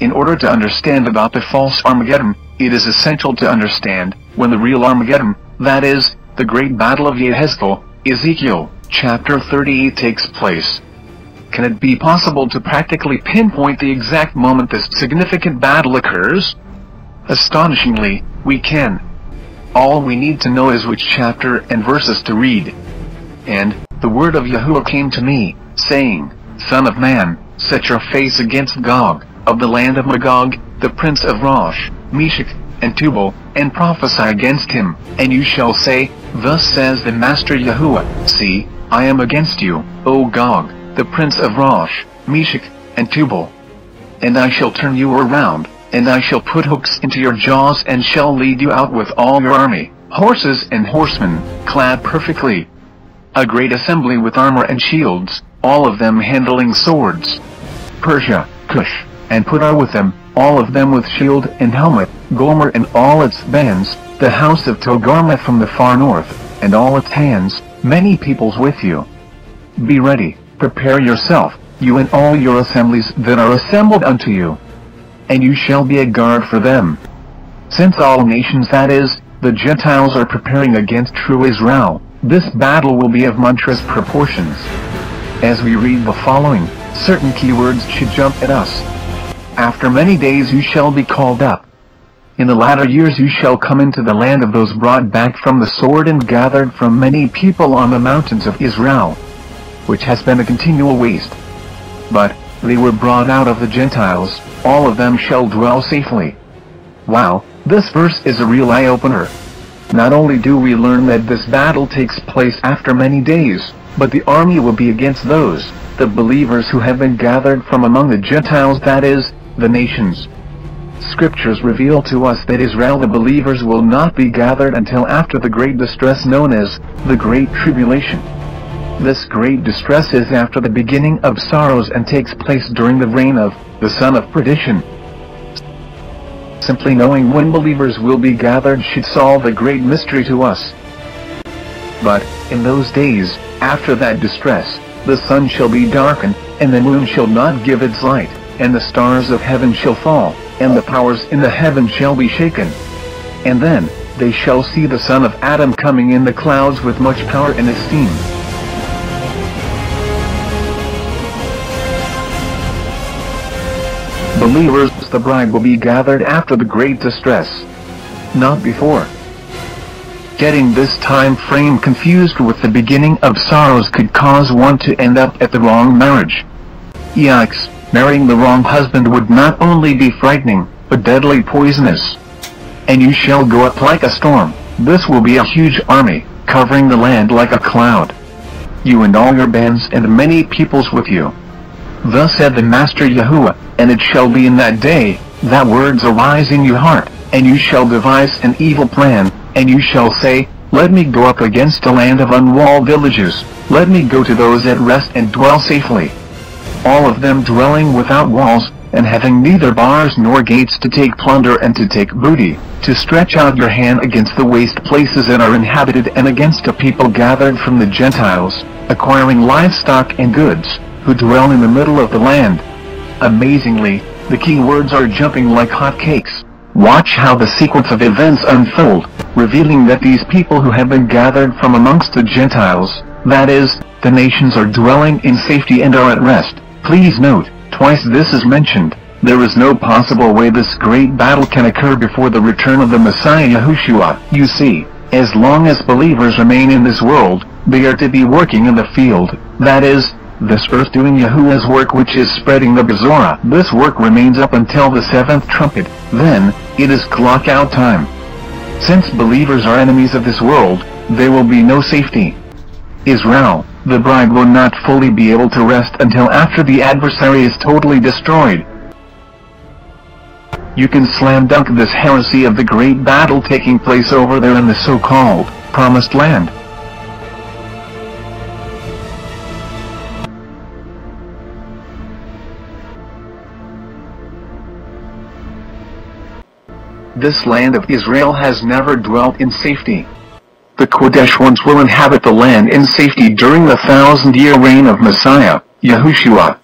In order to understand about the false Armageddon, it is essential to understand when the real Armageddon, that is, the great battle of Yahezkel, Ezekiel, chapter 38 takes place. Can it be possible to practically pinpoint the exact moment this significant battle occurs? Astonishingly, we can. All we need to know is which chapter and verses to read. And the word of Yahuwah came to me, saying, Son of man, set your face against Gog, of the land of Magog, the prince of Rosh, Meshech, and Tubal, and prophesy against him, and you shall say, Thus says the Master Yahuwah, See, I am against you, O Gog, the prince of Rosh, Meshech, and Tubal. And I shall turn you around, and I shall put hooks into your jaws and shall lead you out with all your army, horses and horsemen, clad perfectly. A great assembly with armor and shields, all of them handling swords. Persia, Cush, and Put are with them, all of them with shield and helmet, Gomer and all its bands, the house of Togarmah from the far north, and all its hands, many peoples with you. Be ready, prepare yourself, you and all your assemblies that are assembled unto you. And you shall be a guard for them. Since all nations, that is, the Gentiles, are preparing against true Israel, this battle will be of monstrous proportions. As we read the following, certain keywords should jump at us. After many days you shall be called up. In the latter years you shall come into the land of those brought back from the sword and gathered from many people on the mountains of Israel, which has been a continual waste. But they were brought out of the Gentiles, all of them shall dwell safely. Wow, this verse is a real eye-opener. Not only do we learn that this battle takes place after many days, but the army will be against those, the believers who have been gathered from among the Gentiles, that is, the nations. Scriptures reveal to us that Israel, the believers, will not be gathered until after the great distress known as the Great Tribulation. This great distress is after the beginning of sorrows and takes place during the reign of the son of perdition. Simply knowing when believers will be gathered should solve a great mystery to us. But, in those days, after that distress, the sun shall be darkened, and the moon shall not give its light, and the stars of heaven shall fall, and the powers in the heaven shall be shaken. And then, they shall see the Son of Adam coming in the clouds with much power and esteem. Believers, the bride, will be gathered after the great distress, not before. Getting this time frame confused with the beginning of sorrows could cause one to end up at the wrong marriage. Yikes, marrying the wrong husband would not only be frightening, but deadly poisonous. And you shall go up like a storm. This will be a huge army, covering the land like a cloud. You and all your bands and many peoples with you. Thus said the Master Yahuwah, and it shall be in that day, that words arise in your heart, and you shall devise an evil plan, and you shall say, Let me go up against a land of unwalled villages, let me go to those at rest and dwell safely. All of them dwelling without walls, and having neither bars nor gates to take plunder and to take booty, to stretch out your hand against the waste places that are inhabited and against a people gathered from the Gentiles, acquiring livestock and goods, who dwell in the middle of the land. Amazingly, the key words are jumping like hot cakes. Watch how the sequence of events unfold, revealing that these people who have been gathered from amongst the Gentiles, that is, the nations, are dwelling in safety and are at rest. Please note, twice this is mentioned. There is no possible way this great battle can occur before the return of the Messiah Yahushua. You see, as long as believers remain in this world, they are to be working in the field, that is, this earth, doing Yahuwah's work, which is spreading the Bezorah. This work remains up until the seventh trumpet, then, it is clock out time. Since believers are enemies of this world, there will be no safety. Israel, the bride, will not fully be able to rest until after the adversary is totally destroyed. You can slam dunk this heresy of the great battle taking place over there in the so-called Promised Land. This land of Israel has never dwelt in safety. The Kodesh ones will inhabit the land in safety during the 1,000-year reign of Messiah, Yahushua.